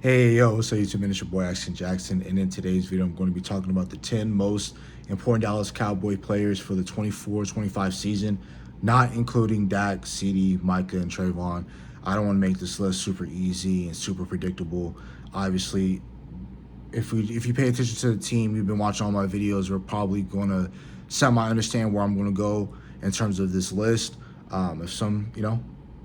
Hey, yo, so YouTube, it's your boy Action Jackson, and in today's video, I'm going to be talking about the 10 most important Dallas Cowboy players for the 24-25 season, not including Dak, CD, Micah, and Trayvon. I don't want to make this list super easy and super predictable. Obviously, if you pay attention to the team, you've been watching all my videos, we're probably going to semi understand where I'm going to go in terms of this list. If some,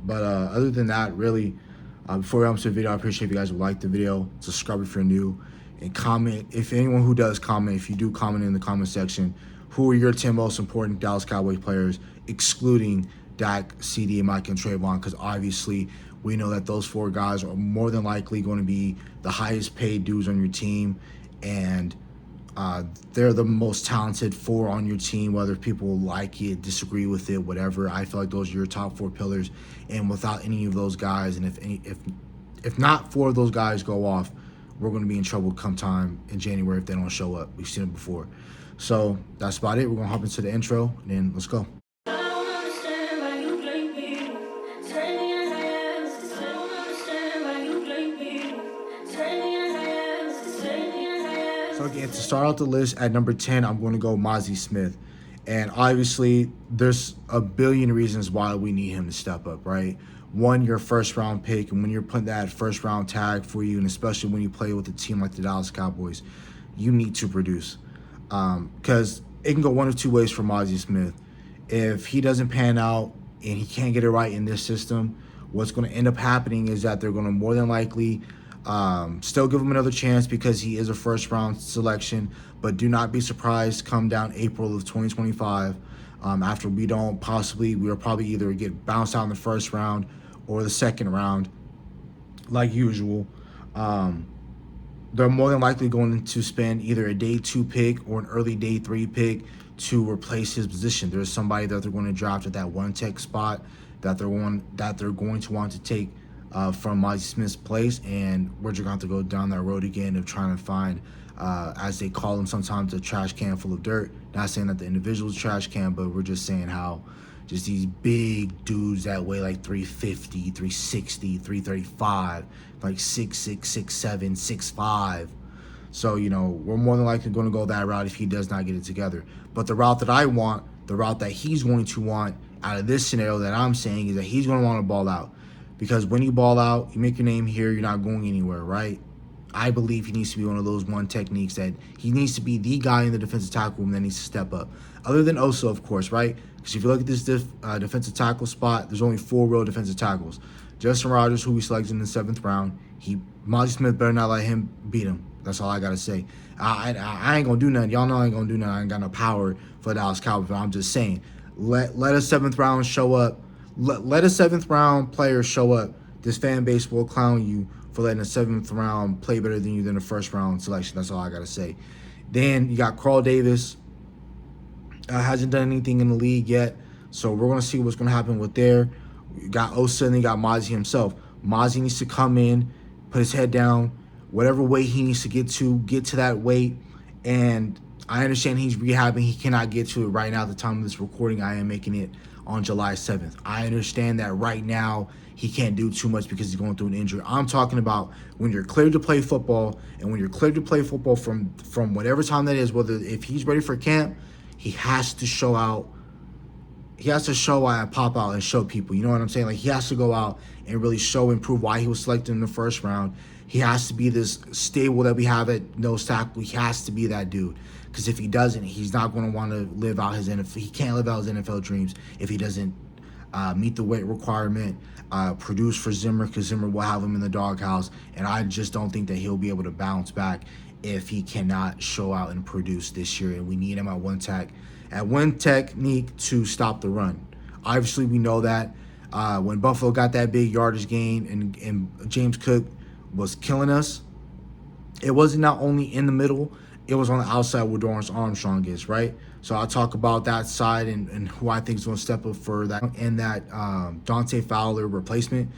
but other than that, really. Before we get into the video, I appreciate if you guys would like the video, subscribe if you're new, and comment. If anyone who does comment, if you do comment in the comment section, who are your 10 most important Dallas Cowboys players, excluding Dak, CD, Mike, and Trayvon? Because obviously we know that those four guys are more than likely going to be the highest paid dudes on your team, and they're the most talented four on your team, whether people like it, disagree with it, whatever. I feel like those are your top four pillars, and without any of those guys, and if not four of those guys go off, we're going to be in trouble come time in January if they don't show up. We've seen it before. So that's about it. We're going to hop into the intro, and then let's go. So again, to start out the list at number 10, I'm going to go Mazi Smith. And obviously, there's a billion reasons why we need him to step up, right? One, your first round pick, and when you're putting that first round tag for you, and especially when you play with a team like the Dallas Cowboys, you need to produce. Because it can go one of two ways for Mazi Smith. If he doesn't pan out and he can't get it right in this system, what's going to end up happening is that they're going to more than likely still give him another chance because he is a first round selection, but do not be surprised come down April of 2025 after we'll probably either get bounced out in the first round or the second round like usual. They're more than likely going to spend either a day 2 pick or an early day 3 pick to replace his position. There's somebody that they're going to draft at that one tech spot that they're going to want to take from Mazi Smith's place, and we're just going to have to go down that road again of trying to find, as they call them sometimes, a trash can full of dirt. Not saying that the individual's trash can, but we're just saying how just these big dudes that weigh like 350, 360, 335, like 6'6", 6'7", 6'5". So, we're more than likely going to go that route if he does not get it together. But the route that I want, the route that he's going to want out of this scenario that I'm saying is that he's going to want to ball out. Because when you ball out, you make your name here, you're not going anywhere, right? I believe he needs to be one of those one techniques that he needs to be the guy in the defensive tackle room that needs to step up. Other than Osa, of course, right? Because if you look at this defensive tackle spot, there's only 4 real defensive tackles. Justin Rogers, who we selected in the 7th round, Mazi Smith better not let him beat him. That's all I got to say. I ain't going to do nothing. Y'all know I ain't going to do nothing. I ain't got no power for the Dallas Cowboys, but I'm just saying, let a 7th round show up. Let a 7th round player show up. This fan base will clown you for letting a 7th round play better than you than a first round selection. That's all I gotta say. Then you got Carl Davis. Hasn't done anything in the league yet, so we're gonna see what's gonna happen with there. You got Osa and then you got Mazi himself. Mazi needs to come in, put his head down, whatever weight he needs to get to that weight. And I understand he's rehabbing. He cannot get to it right now at the time of this recording. I am making it on July 7th. I understand that right now he can't do too much because he's going through an injury. I'm talking about when you're cleared to play football, and when you're cleared to play football from whatever time that is, whether if he's ready for camp, he has to show out. He has to show out and pop out and show people. You know what I'm saying? Like, he has to go out and really show and prove why he was selected in the first round. He has to be this stable that we have at nose tackle. He has to be that dude. Because if he doesn't, he's not going to want to live out his NFL. He can't live out his NFL dreams if he doesn't meet the weight requirement, produce for Zimmer, because Zimmer will have him in the doghouse. And I just don't think that he'll be able to bounce back if he cannot show out and produce this year. And we need him at one technique to stop the run. Obviously, we know that when Buffalo got that big yardage gain and James Cook was killing us, it wasn't not only in the middle, it was on the outside where Dorrance Armstrong is, right? So I'll talk about that side and who I think is going to step up for that and that Dante Fowler replacement.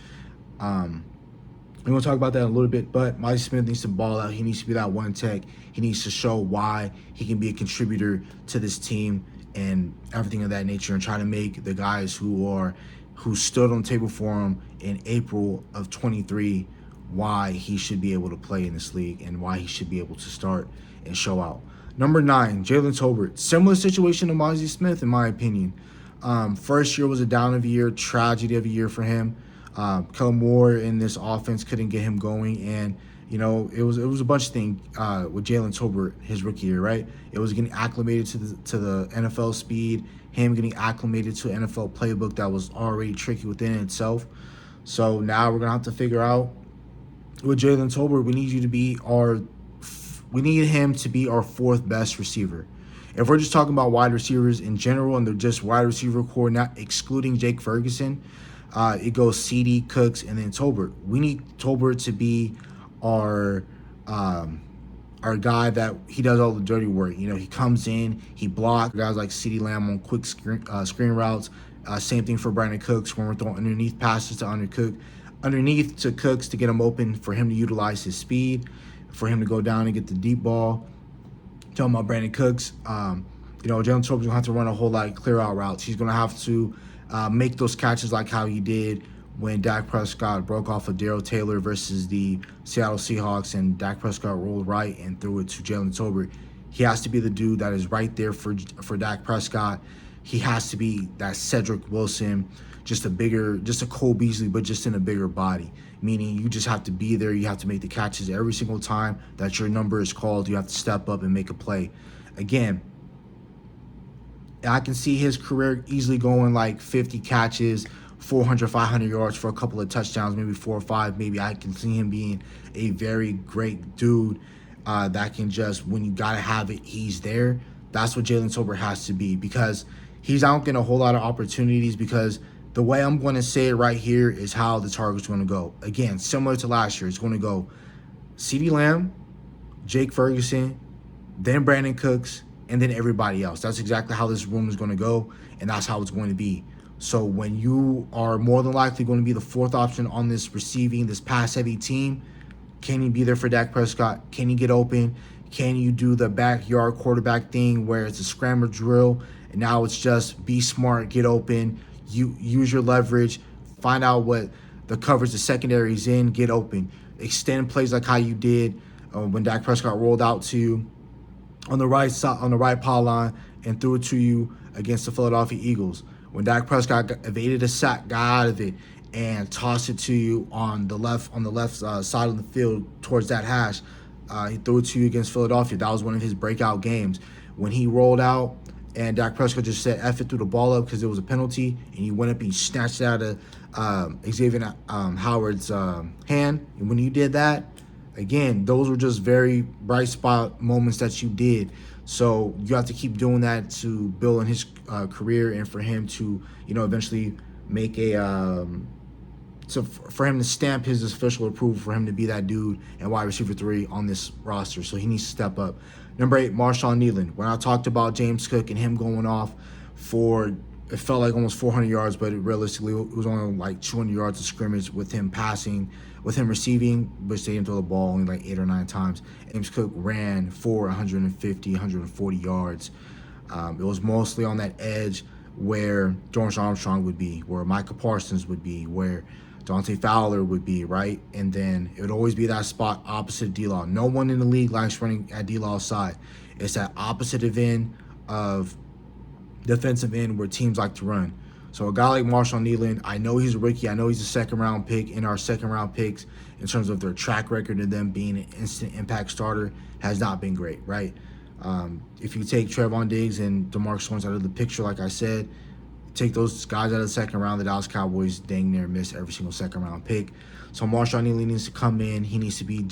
We're going to talk about that in a little bit, but Mazi Smith needs to ball out. He needs to be that one tech. He needs to show why he can be a contributor to this team and everything of that nature, and try to make the guys who stood on the table for him in April of 23 why he should be able to play in this league and why he should be able to start and show out. Number 9, Jalen Tolbert. Similar situation to Mozzie Smith, in my opinion. First year was a down of a year, tragedy of a year for him. Kellen Moore in this offense couldn't get him going, and it was a bunch of things with Jalen Tolbert his rookie year, right? It was getting acclimated to the NFL speed, him getting acclimated to an NFL playbook that was already tricky within itself. So now we're gonna have to figure out with Jalen Tolbert, we need him to be our 4th best receiver. If we're just talking about wide receivers in general and they're just wide receiver core, not excluding Jake Ferguson, it goes CD, Cooks, and then Tolbert. We need Tolbert to be our guy that he does all the dirty work. He comes in, he blocks guys like CeeDee Lamb on quick screen routes. Same thing for Brandon Cooks when we're throwing underneath passes to underneath to Cooks to get him open for him to utilize his speed, for him to go down and get the deep ball. Talking about Brandon Cooks, Jalen Tolbert's going to have to run a whole lot of clear out routes. He's going to have to make those catches like how he did when Dak Prescott broke off of Darrell Taylor versus the Seattle Seahawks, and Dak Prescott rolled right and threw it to Jalen Tolbert. He has to be the dude that is right there for Dak Prescott. He has to be that Cedric Wilson, just a Cole Beasley, but just in a bigger body. Meaning you just have to be there. You have to make the catches every single time that your number is called. You have to step up and make a play. Again, I can see his career easily going like 50 catches, 400, 500 yards for a couple of touchdowns, maybe 4 or 5. Maybe I can see him being a very great dude that can just, when you got to have it, he's there. That's what Jalen Tolbert has to be, because he's not getting a whole lot of opportunities, because the way I'm going to say it right here is how the target's going to go. Again, similar to last year, it's going to go CeeDee Lamb, Jake Ferguson, then Brandon Cooks, and then everybody else. That's exactly how this room is going to go, and that's how it's going to be. So when you are more than likely going to be the 4th option on this pass-heavy team, can you be there for Dak Prescott? Can you get open? Can you do the backyard quarterback thing where it's a scramble drill, and now it's just be smart, get open, you use your leverage, find out what the coverage the secondary is in, get open, extend plays like how you did when Dak Prescott rolled out to you on the right side, on the right pylon, and threw it to you against the Philadelphia Eagles. When Dak Prescott evaded a sack, got out of it, and tossed it to you on the left side of the field towards that hash, he threw it to you against Philadelphia. That was one of his breakout games. When he rolled out and Dak Prescott just said F it, threw the ball up because it was a penalty, and he went up and he snatched it out of Xavier Howard's hand. And when you did that, again, those were just very bright spot moments that you did. So you have to keep doing that to build on his career, and for him to, eventually make for him to stamp his official approval, for him to be that dude and wide receiver 3 on this roster. So he needs to step up. Number 8, Marshawn Kneeland. When I talked about James Cook and him going off for, it felt like almost 400 yards, but realistically it was only like 200 yards of scrimmage with him passing, with him receiving, which they didn't throw the ball only like 8 or 9 times. James Cook ran for 150, 140 yards. It was mostly on that edge where Dorrance Armstrong would be, where Micah Parsons would be, where Dante Fowler would be, right? And then it would always be that spot opposite D-Law. No one in the league likes running at D-Law's side. It's that opposite end of defensive end where teams like to run. So a guy like Marshawn Kneeland, I know he's a rookie. I know he's a second-round pick. In our second-round picks, in terms of their track record and them being an instant impact starter, has not been great, right? If you take Trevon Diggs and DeMarcus Lawrence out of the picture, like I said, take those guys out of the second round, the Dallas Cowboys dang near miss every single second-round pick. So Marshawn Kneeland needs to come in. He needs to be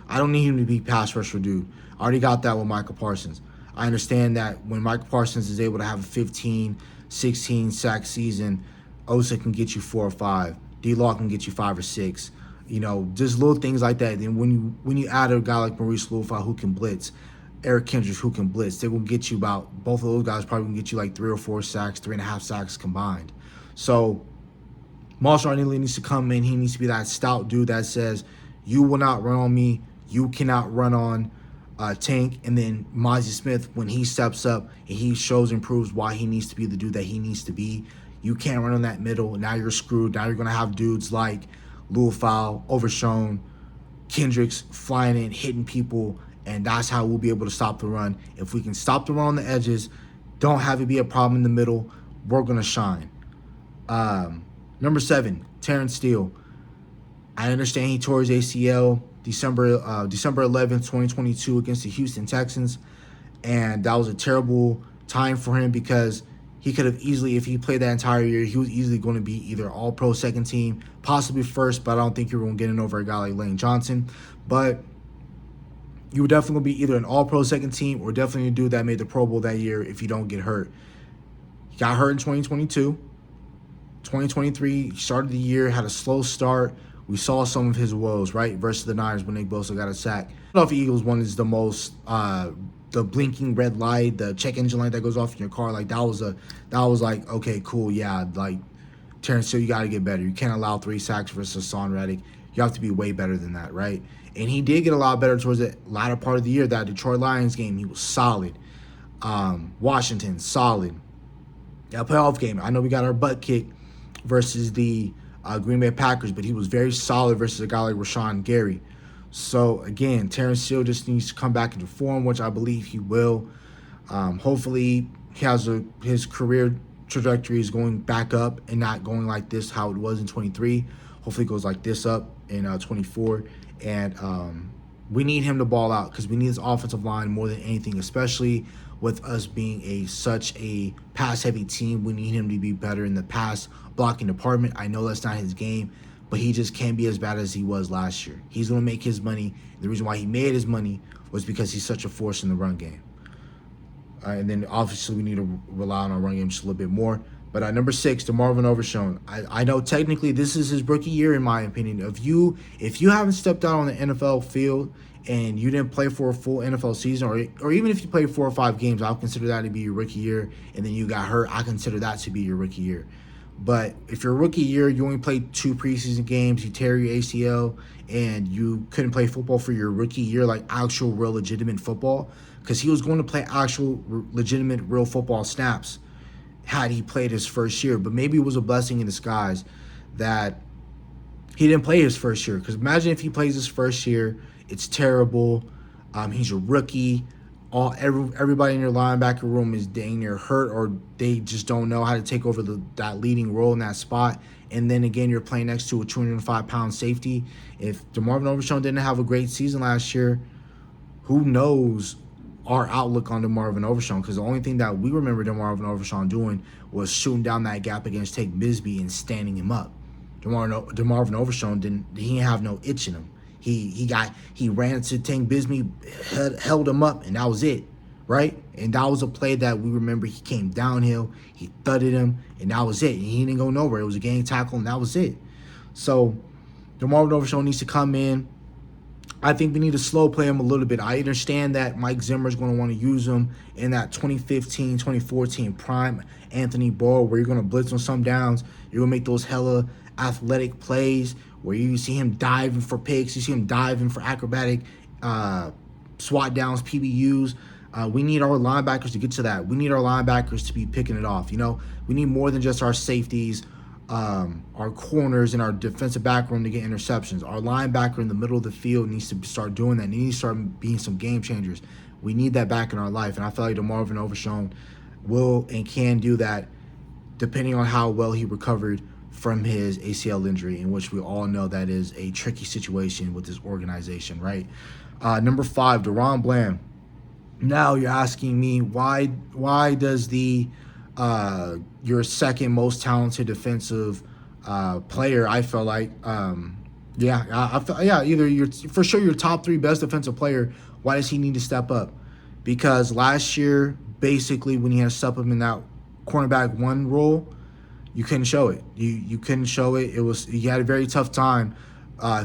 I don't need him to be pass rusher dude. I already got that with Micah Parsons. I understand that when Micah Parsons is able to have a 15, 16 sack season, Osa can get you 4 or 5. D-Law can get you 5 or 6. Just little things like that. And when you add a guy like Maurice Lufau who can blitz, Eric Kendricks who can blitz, they will get you both of those guys probably can get you like 3 or 4 sacks, 3.5 sacks combined. So Marshawn Kneeland needs to come in. He needs to be that stout dude that says, you will not run on me. You cannot run on Tank. And then Mozzie Smith, when he steps up and he shows and proves why he needs to be the dude that he needs to be, you can't run on that middle. Now you're screwed. Now you're going to have dudes like Lufau, Overshown, Kendricks flying in, hitting people, and that's how we'll be able to stop the run. If we can stop the run on the edges, don't have it be a problem in the middle, we're going to shine. Number 7, Terrence Steele. I understand he tore his ACL December 11th, 2022 against the Houston Texans, and that was a terrible time for him because he could have easily, if he played that entire year, he was easily going to be either all-pro second team, possibly first, but I don't think you're going to get in over a guy like Lane Johnson. But you were definitely going to be either an all-pro second team or definitely a dude that made the Pro Bowl that year if you don't get hurt. He got hurt in 2022. 2023, he started the year, had a slow start. We saw some of his woes, right, versus the Niners when Nick Bosa got a sack. Philadelphia Eagles one is the most, the blinking red light, the check engine light that goes off in your car. Like, that was like, okay, cool, yeah, like, Terrence Steele, you got to get better. You can't allow 3 sacks versus Hassan Reddick. You have to be way better than that, right? And he did get a lot better towards the latter part of the year. That Detroit Lions game, he was solid. Washington, solid. That playoff game, I know we got our butt kicked versus the Green Bay Packers, but he was very solid versus a guy like Rashawn Gary. So, again, Terrence Steele just needs to come back into form, which I believe he will. Hopefully, he has his career trajectory is going back up and not going like this, how it was in 23. Hopefully, it goes like this up in 24. And we need him to ball out because we need his offensive line more than anything, especially with us being such a pass-heavy team. We need him to be better in the pass blocking department. I know that's not his game, but he just can't be as bad as he was last year. He's going to make his money. The reason why he made his money was because he's such a force in the run game. And then, obviously, we need to rely on our run game just a little bit more. But number 6, DeMarvin Overshown. I know technically this is his rookie year, in my opinion. If you haven't stepped out on the NFL field and you didn't play for a full NFL season, or even if you played 4 or 5 games, I'll consider that to be your rookie year, and then you got hurt, I consider that to be your rookie year. But if your rookie year, you only played 2 preseason games, you tear your ACL, and you couldn't play football for your rookie year, like actual, real, legitimate football, because he was going to play actual, legitimate, real football snaps had he played his first year. But maybe it was a blessing in disguise that he didn't play his first year. Because imagine if he plays his first year, it's terrible. He's a rookie. Everybody in your linebacker room is dang near hurt, or they just don't know how to take over that leading role in that spot. And then again, you're playing next to a 205-pound safety. If DeMarvin Overshown didn't have a great season last year, who knows our outlook on DeMarvin Overshown? Because the only thing that we remember DeMarvin Overshown doing was shooting down that gap against Tate Bisbee and standing him up. DeMarvin Overshown didn't have no itch in him. He ran to Tank Bisbee, held him up, and that was it, right? And that was a play that we remember. He came downhill, he thudded him, and that was it. And he didn't go nowhere. It was a gang tackle, and that was it. So DeMarvin Overshown needs to come in. I think we need to slow play him a little bit. I understand that Mike Zimmer is going to want to use him in that 2015, 2014 prime Anthony Barr, where you're going to blitz on some downs. You're going to make those hella athletic plays where you see him diving for picks. You see him diving for acrobatic SWAT downs, PBUs. We need our linebackers to get to that. We need our linebackers to be picking it off. We need more than just our safeties, our corners, and our defensive back room to get interceptions. Our linebacker in the middle of the field needs to start doing that. They need to start being some game changers. We need that back in our life, and I feel like DeMarvin Overshown will and can do that depending on how well he recovered from his ACL injury, in which we all know that is a tricky situation with this organization, right? Number 5, DaRon Bland. Now you're asking me why does your second most talented defensive player, I feel like, either you're for sure your top 3 best defensive player, why does he need to step up? Because last year, basically, when he had to step up in that cornerback 1 role, you couldn't show it. You couldn't show it. He had a very tough time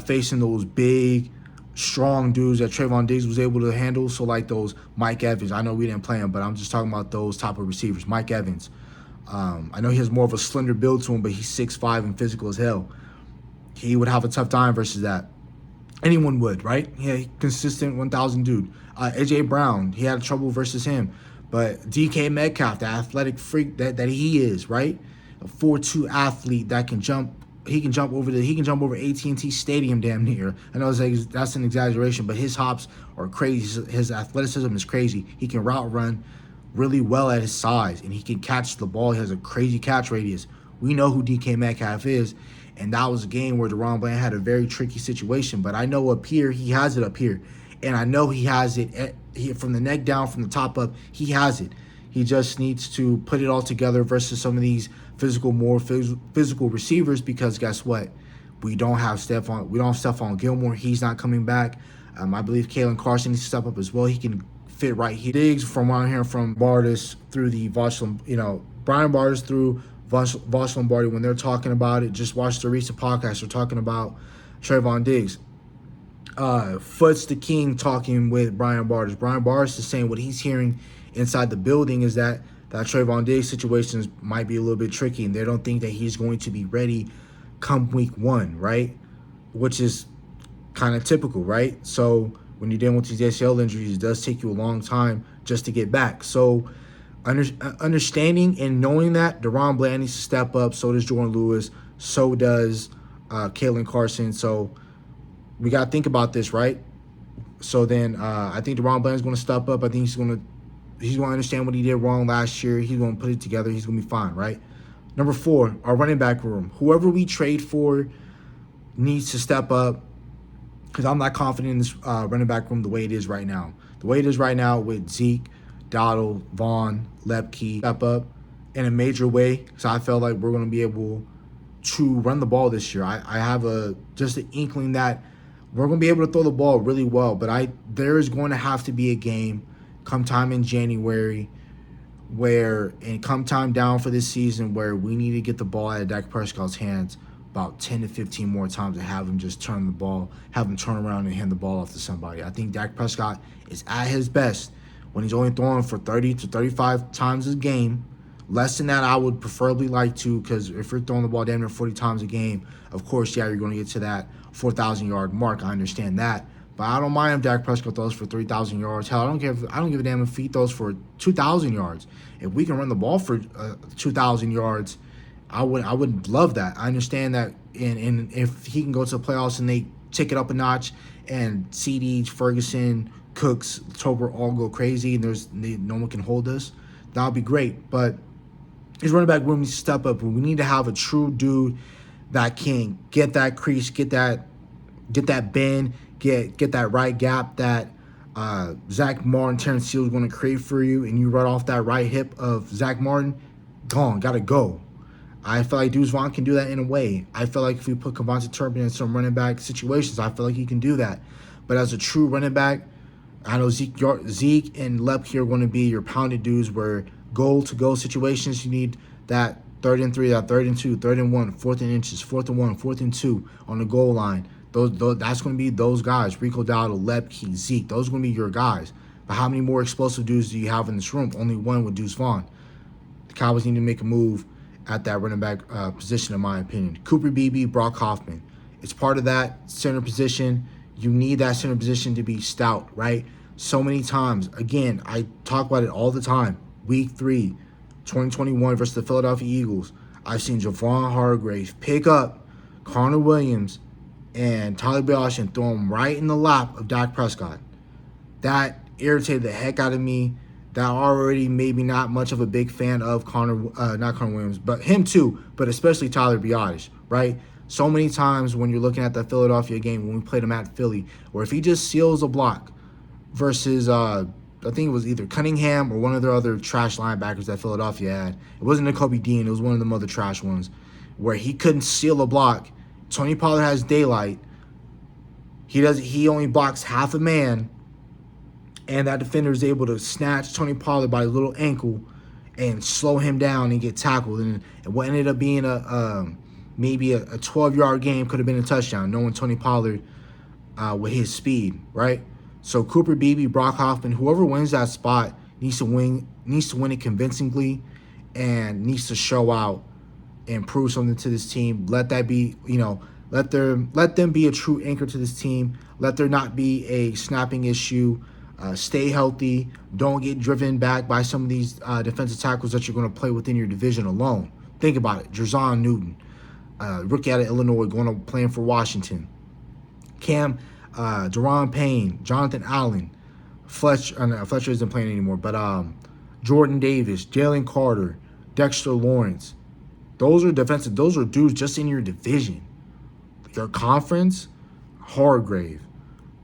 facing those big, strong dudes that Trayvon Diggs was able to handle. So like those Mike Evans. I know we didn't play him, but I'm just talking about those type of receivers. Mike Evans. I know he has more of a slender build to him, but he's 6'5" and physical as hell. He would have a tough time versus that. Anyone would, right? Yeah, consistent 1,000 dude. A.J. Brown, he had trouble versus him. But DK Metcalf, the athletic freak that he is, right? A 4'2" athlete that can jump he can jump over AT&T Stadium damn near. I know that's an exaggeration, but his hops are crazy. His athleticism is crazy. He can route run really well at his size, and he can catch the ball. He has a crazy catch radius. We know who DK Metcalf is, and that was a game where DaRon Bland had a very tricky situation. But I know up here, he has it up here, and I know he has it from the neck down, from the top up. He has it. He just needs to put it all together versus some of these more physical receivers, because guess what? We don't have Stephon Gilmore. He's not coming back. I believe Kalen Carson needs to step up as well. He can fit right here. Diggs, from what I'm hearing from Bardis through the Brian Bardis through Vosh Lombardi, when they're talking about it, just watch the recent podcast. They're talking about Trevon Diggs. Foots the King talking with Brian Bardis. Brian Bardis is saying what he's hearing inside the building is that Trevon Diggs situations might be a little bit tricky, and they don't think that he's going to be ready come week 1, right? Which is kind of typical, right? So when you're dealing with these ACL injuries, it does take you a long time just to get back. So understanding and knowing that DaRon Bland needs to step up, so does Jordan Lewis, so does Kalen Carson. So we got to think about this, right? So then I think DaRon Bland is going to step up. I think he's going to understand what he did wrong last year. He's going to put it together. He's going to be fine, right? Number 4, our running back room. Whoever we trade for needs to step up, because I'm not confident in this running back room the way it is right now. The way it is right now with Zeke, Dowdle, Vaughn, Lepke, step up in a major way. So I felt like we're going to be able to run the ball this year. I have just an inkling that we're going to be able to throw the ball really well, but there is going to have to be a game come time in January and come time down for this season where we need to get the ball out of Dak Prescott's hands about 10 to 15 more times and have him just turn around and hand the ball off to somebody. I think Dak Prescott is at his best when he's only throwing for 30 to 35 times a game. Less than that, I would preferably like to, because if you're throwing the ball damn near 40 times a game, of course, yeah, you're going to get to that 4,000-yard mark. I understand that. But I don't mind if Dak Prescott throws for 3,000 yards. Hell, I don't give a damn if he throws for 2,000 yards. If we can run the ball for 2,000 yards, I would love that. I understand that, and if he can go to the playoffs and they take it up a notch, and CD, Ferguson, Cooks, Tober all go crazy, and no one can hold us, that would be great. But his running back room needs to step up, and we need to have a true dude that can get that crease, get that bend, get that right gap that Zach Martin, Terrence Steele is going to create for you, and you run off that right hip of Zach Martin, gotta go. I feel like Deuce Vaughn can do that in a way. I feel like if we put Kevontae Turpin in some running back situations, I feel like he can do that. But as a true running back, I know Zeke and Lepke are going to be your pounded dudes where goal-to-goal situations, you need that 3rd and 3, that 3rd and 2, 3rd and 1, 4th and inches, 4th and 1, 4th and 2 on the goal line. That's going to be those guys, Rico Dowdle, Lepke, Zeke. Those are going to be your guys. But how many more explosive dudes do you have in this room? Only one with Deuce Vaughn. The Cowboys need to make a move at that running back position, in my opinion. Cooper Beebe, Brock Hoffman. It's part of that center position. You need that center position to be stout, right? So many times. Again, I talk about it all the time. Week 3, 2021 versus the Philadelphia Eagles. I've seen Javon Hargrave pick up Connor Williams and Tyler Biadasz and throw him right in the lap of Dak Prescott. That irritated the heck out of me. That already made me not much of a big fan of not Connor Williams, but him too, but especially Tyler Biadasz, right? So many times when you're looking at the Philadelphia game, when we played him at Philly, where if he just seals a block versus, I think it was either Cunningham or one of their other trash linebackers that Philadelphia had. It wasn't Nakobe Dean, it was one of them other trash ones, where he couldn't seal a block. Tony Pollard has daylight. He only blocks half a man, and that defender is able to snatch Tony Pollard by his little ankle and slow him down and get tackled. And what ended up being maybe a 12-yard game could have been a touchdown, knowing Tony Pollard with his speed, right? So Cooper Beebe, Brock Hoffman, whoever wins that spot needs to win it convincingly and needs to show out and prove something to this team. Let that be, let them be a true anchor to this team. Let there not be a snapping issue. Stay healthy. Don't get driven back by some of these defensive tackles that you're going to play within your division alone. Think about it. Jerzon Newton. rookie out of Illinois, going to playing for Washington. Deron Payne, Jonathan Allen, Fletcher isn't playing anymore, but Jordan Davis, Jalen Carter, Dexter Lawrence. Those are defensive. Those are dudes just in your division. Your conference, Hargrave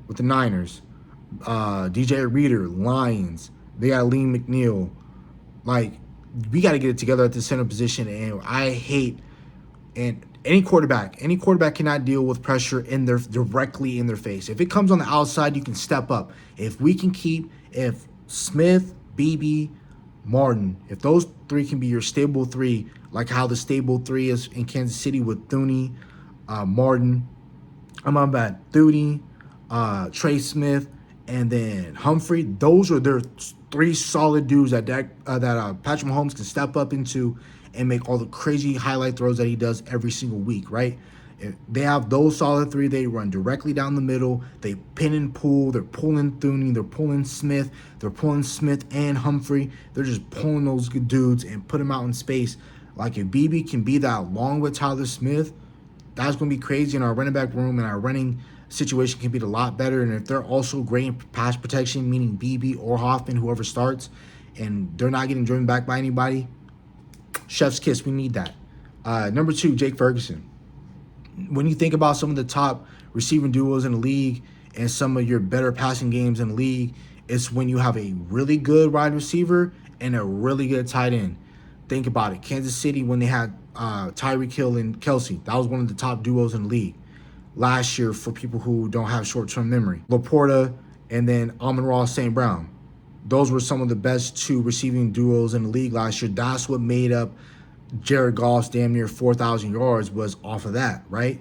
with the Niners, DJ Reader, Lions. They got Lee McNeil. Like, we got to get it together at the center position. And I hate, and any quarterback cannot deal with pressure directly in their face. If it comes on the outside, you can step up. If Smith, Beebe, Martin, if those three can be your stable three, like how the stable three is in Kansas City with Thuney, Martin, Thuney, Trey Smith, and then Humphrey. Those are their three solid dudes that Patrick Mahomes can step up into and make all the crazy highlight throws that he does every single week, right? If they have those solid three, they run directly down the middle. They pin and pull. They're pulling Thuney. They're pulling Smith. They're pulling Smith and Humphrey. They're just pulling those good dudes and put them out in space. Like, if BB can be that along with Tyler Smith, that's going to be crazy. In our running back room and our running situation can be a lot better. And if they're also great in pass protection, meaning BB or Hoffman, whoever starts, and they're not getting driven back by anybody, chef's kiss. We need that. Number 2, Jake Ferguson. When you think about some of the top receiving duos in the league and some of your better passing games in the league, it's when you have a really good wide receiver and a really good tight end. Think about it. Kansas City, when they had Tyreek Hill and Kelsey, that was one of the top duos in the league last year for people who don't have short-term memory. Laporta and then Amon-Ra St. Brown. Those were some of the best 2 receiving duos in the league last year. That's what made up Jared Goff's damn near 4,000 yards was off of that, right?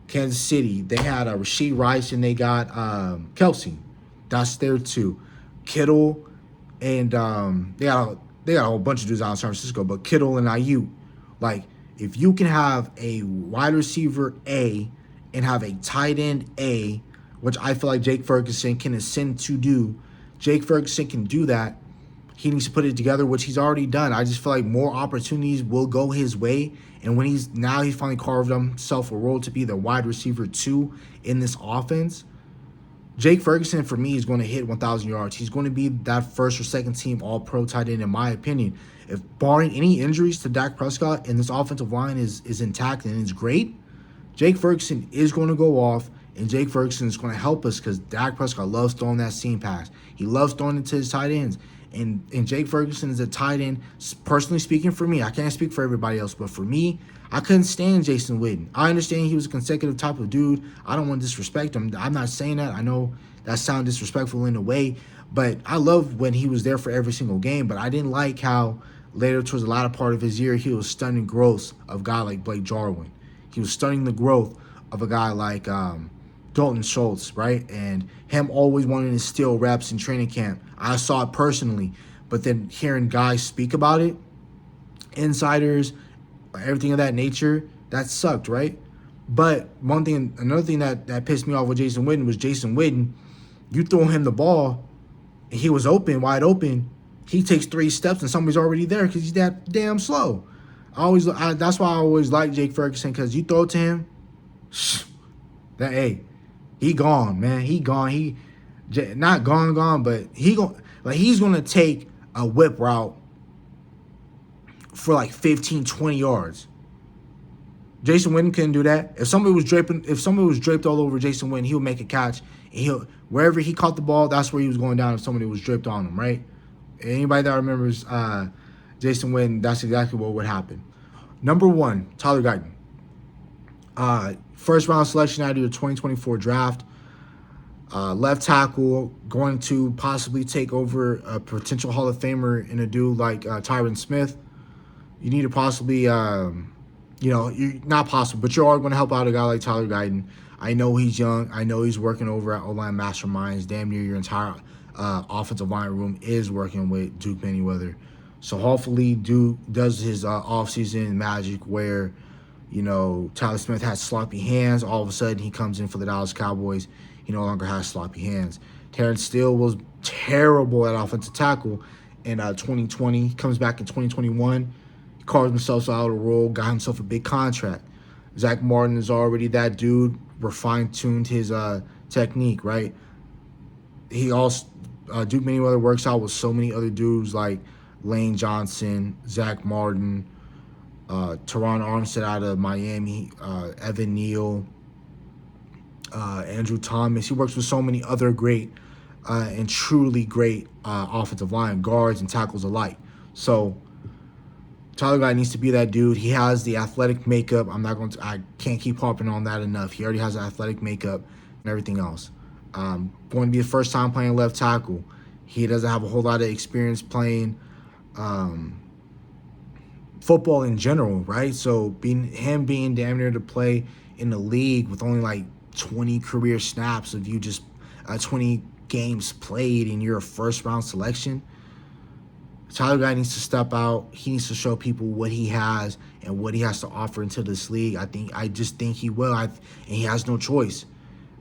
Kansas City, they had Rashee Rice and they got Kelsey. That's their 2. Kittle and they got a whole bunch of dudes out in San Francisco, but Kittle and Ayuk. Like, if you can have a wide receiver A and have a tight end A, which I feel like Jake Ferguson can ascend to do, Jake Ferguson can do that. He needs to put it together, which he's already done. I just feel like more opportunities will go his way. And when he's finally carved himself a role to be the wide receiver 2 in this offense, Jake Ferguson, for me, is going to hit 1,000 yards. He's going to be that first or second team all-pro tight end, in my opinion. If barring any injuries to Dak Prescott and this offensive line is intact and is great, Jake Ferguson is going to go off, and Jake Ferguson is going to help us because Dak Prescott loves throwing that seam pass. He loves throwing it to his tight ends. And Jake Ferguson is a tight end. Personally speaking, for me, I can't speak for everybody else, but for me, I couldn't stand Jason Witten. I understand he was a consecutive type of dude. I don't want to disrespect him. I'm not saying that. I know that sounds disrespectful in a way, but I love when he was there for every single game. But I didn't like how later towards the latter part of his year, he was stunning growth of a guy like Blake Jarwin. He was stunning the growth of a guy like Dalton Schultz, right? And him always wanting to steal reps in training camp. I saw it personally, but then hearing guys speak about it, insiders, everything of that nature, that sucked, right? But another thing that pissed me off with Jason Witten was Jason Witten, you throw him the ball, and he was wide open, he takes 3 steps and somebody's already there because he's that damn slow. That's why I always like Jake Ferguson, because you throw it to him, he gone, man. He gone. He not gone, but he's gonna take a whip route for like 15, 20 yards. Jason Witten couldn't do that. If somebody was draped all over Jason Witten, he would make a catch. And wherever he caught the ball, that's where he was going down if somebody was draped on him, right? Anybody that remembers Jason Witten, that's exactly what would happen. Number 1, Tyler Guyton. First round selection out of your 2024 draft. Left tackle, going to possibly take over a potential Hall of Famer in a dude like Tyron Smith. You need to possibly, you're not possible, but you are going to help out a guy like Tyler Guyton. I know he's young. I know he's working over at O-Line Masterminds. Damn near your entire offensive line room is working with Duke Manyweather. So hopefully Duke does his offseason magic where, Tyler Smith has sloppy hands. All of a sudden, he comes in for the Dallas Cowboys. He no longer has sloppy hands. Terrence Steele was terrible at offensive tackle in 2020. He comes back in 2021. He carved himself out of the role, got himself a big contract. Zach Martin is already that dude. We're fine-tuned his technique, right? He also Duke Manyweather works out with so many other dudes like Lane Johnson, Zach Martin, Teron Armstead out of Miami, Evan Neal, Andrew Thomas. He works with so many other great and truly great offensive line guards and tackles alike. So Tyler Guy needs to be that dude. He has the athletic makeup. I can't keep harping on that enough. He already has the athletic makeup and everything else. Going to be the first time playing left tackle. He doesn't have a whole lot of experience playing football in general, right? So being damn near to play in the league with only like 20 career snaps of you just 20 games played and you're a first round selection. Tyler Guy needs to step out. He needs to show people what he has and what he has to offer into this league. I just think he will. And he has no choice.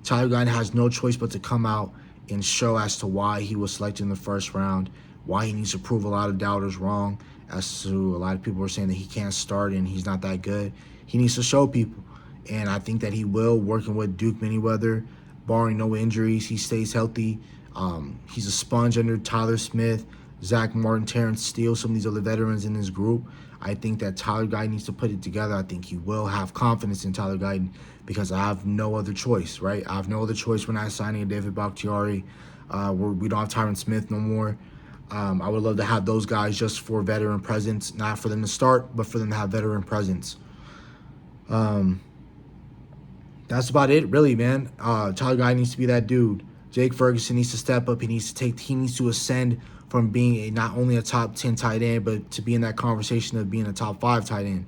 Tyler Guy has no choice but to come out and show as to why he was selected in the first round, why he needs to prove a lot of doubters wrong, as to a lot of people are saying that he can't start and he's not that good. He needs to show people. And I think that he will, working with Duke Manyweather, barring no injuries. He stays healthy. He's a sponge under Tyler Smith, Zach Martin, Terrence Steele, some of these other veterans in his group. I think that Tyler Guyton needs to put it together. I think he will have confidence in Tyler Guyton because I have no other choice, right? I have no other choice when I signing a David Bakhtiari. We don't have Tyron Smith no more. I would love to have those guys just for veteran presence, not for them to start, but for them to have veteran presence. That's about it, really, man. Tyler Guyton needs to be that dude. Jake Ferguson needs to step up. He needs to ascend from being not only a top 10 tight end, but to be in that conversation of being a top 5 tight end.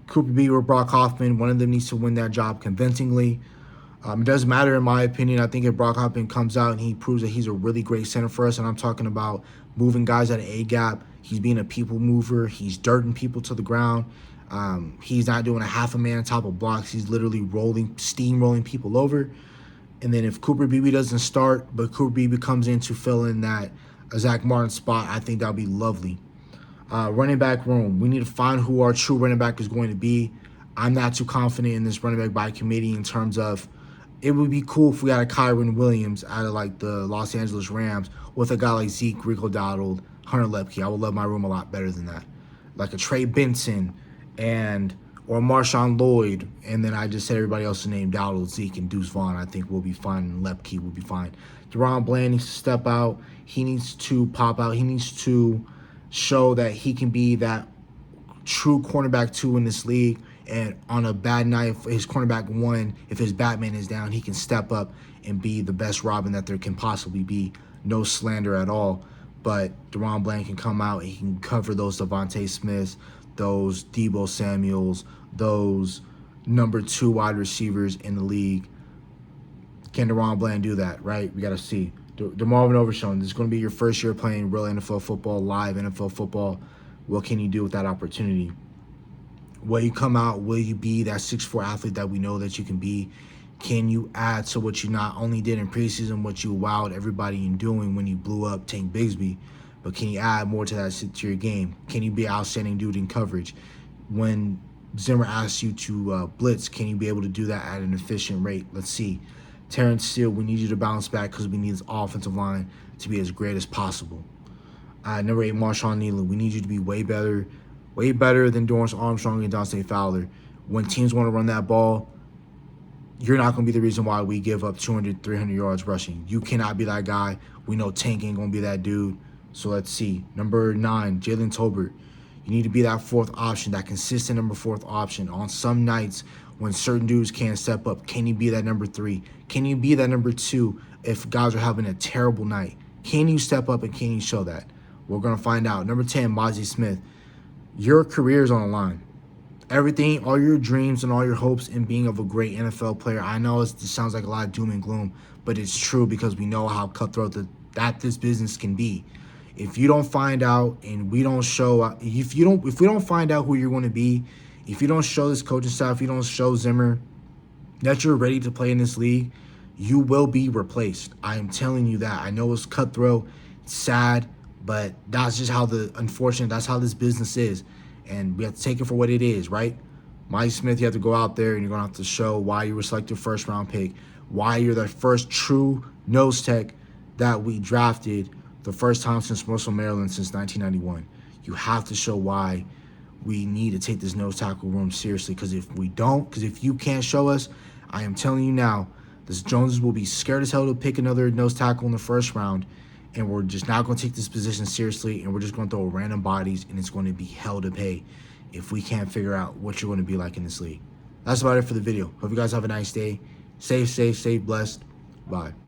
Cooper Beebe or Brock Hoffman, one of them needs to win that job convincingly. It doesn't matter, in my opinion. I think if Brock Hoffman comes out and he proves that he's a really great center for us, and I'm talking about moving guys at an A-gap, he's being a people mover, he's dirting people to the ground. He's not doing a half a man on top of blocks. He's literally steamrolling people over. And then if Cooper Beebe doesn't start, but Cooper Beebe comes in to fill in that Zach Martin spot, I think that would be lovely. Running back room. We need to find who our true running back is going to be. I'm not too confident in this running back by committee in terms of it would be cool if we had a Kyron Williams out of like the Los Angeles Rams with a guy like Zeke, Rico Dowdle, Hunter Lepke. I would love my room a lot better than that. Like a Trey Benson or Marshawn Lloyd, and then I just said everybody else's name, Dowdle, Zeke, and Deuce Vaughn. I think we'll be fine, and Lepke will be fine. DaRon Bland needs to step out. He needs to pop out. He needs to show that he can be that true cornerback 2 in this league. And on a bad night, if his cornerback 1, if his Batman is down, he can step up and be the best Robin that there can possibly be. No slander at all. But DaRon Bland can come out and he can cover those Devontae Smiths, those Deebo Samuels, those number 2 wide receivers in the league. Can DaRon Bland do that, right? We got to see. DeMarvin Overshown, this is going to be your first year playing real NFL football, live NFL football. What can you do with that opportunity? Will you come out? Will you be that 6'4" athlete that we know that you can be? Can you add to what you not only did in preseason, what you wowed everybody in doing when you blew up Tank Bigsby, but can you add more to that to your game? Can you be an outstanding dude in coverage? When Zimmer asks you to blitz, can you be able to do that at an efficient rate? Let's see. Terrence Steele, we need you to bounce back because we need this offensive line to be as great as possible. Number 8, Marshawn Nealon, we need you to be way better than Dorrance Armstrong and Dante Fowler. When teams want to run that ball, you're not going to be the reason why we give up 200, 300 yards rushing. You cannot be that guy. We know Tank ain't going to be that dude. So let's see. Number 9, Jalen Tolbert. You need to be that 4th option, that consistent number 4th option. On some nights when certain dudes can't step up, can you be that number 3? Can you be that number 2 if guys are having a terrible night? Can you step up and can you show that? We're going to find out. Number 10, Mazi Smith. Your career is on the line. Everything, all your dreams and all your hopes in being of a great NFL player. I know it sounds like a lot of doom and gloom, but it's true because we know how cutthroat that this business can be. If you don't find out and we don't show, if we don't find out who you're going to be, if you don't show this coaching staff, if you don't show Zimmer that you're ready to play in this league, you will be replaced. I am telling you that. I know it's cutthroat, it's sad, but that's just how that's how this business is. And we have to take it for what it is, right? Mike Smith, you have to go out there and you're going to have to show why you were selected first round pick, why you're the first true nose tech that we drafted the first time since Russell, Maryland, since 1991. You have to show why we need to take this nose tackle room seriously, because if you can't show us, I am telling you now, this Joneses will be scared as hell to pick another nose tackle in the first round, and we're just not going to take this position seriously, and we're just going to throw random bodies, and it's going to be hell to pay if we can't figure out what you're going to be like in this league. That's about it for the video. Hope you guys have a nice day. Safe, blessed. Bye.